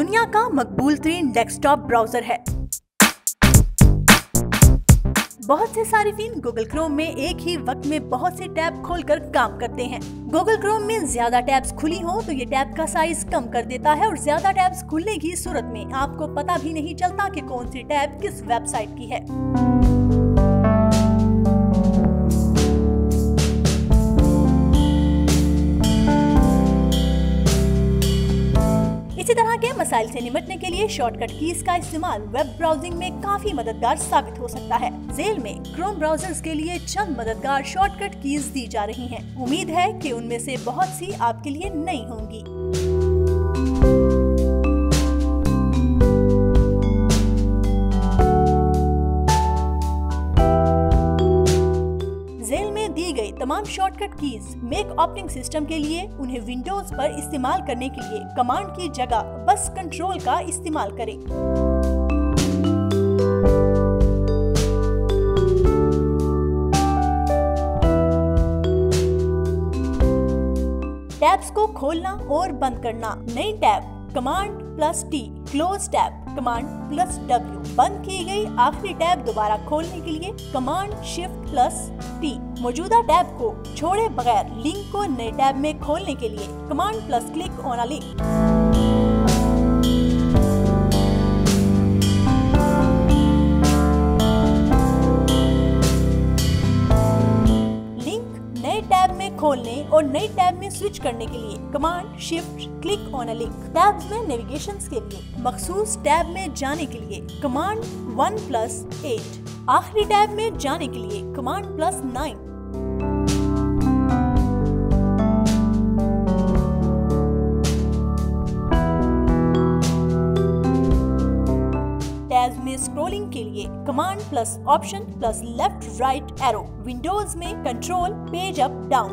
दुनिया का मकबूल तरीन डेस्कटॉप ब्राउजर है। बहुत से सारिफीन गूगल क्रोम में एक ही वक्त में बहुत से टैब खोलकर काम करते हैं। गूगल क्रोम में ज्यादा टैब्स खुली हो तो ये टैब का साइज कम कर देता है और ज्यादा टैब्स खुलने की सूरत में आपको पता भी नहीं चलता कि कौन सी टैब किस वेबसाइट की है। इसी तरह के मसाइल से निपटने के लिए शॉर्टकट कीज का इस्तेमाल वेब ब्राउजिंग में काफी मददगार साबित हो सकता है। जेल में क्रोम ब्राउजर्स के लिए चंद मददगार शॉर्टकट कीज दी जा रही हैं। उम्मीद है कि उनमें से बहुत सी आपके लिए नई होंगी। दी गई तमाम shortcut keys Mac operating system के लिए उन्हें विंडोज पर इस्तेमाल करने के लिए कमांड की जगह बस कंट्रोल का इस्तेमाल करें। टैब्स को खोलना और बंद करना। नई tab Command+T, close tab Command+W, बंद की गई आखिरी टैब दोबारा खोलने के लिए Command+Shift+T, मौजूदा टैब को छोड़े बगैर लिंक को नए टैब में खोलने के लिए Command+Click on a link. Tab में खोलने और नई टैब में स्विच करने के लिए Command+Shift+Click on a link. Tabs में नेविगेशन के लिए मखसूस टैब में जाने के लिए Command+8, आखिरी टैब में जाने के लिए Command+9। टैब्स में स्क्रॉलिंग के लिए Command+Option+Left Right एरो। विंडोज में कंट्रोल पेज अप डाउन।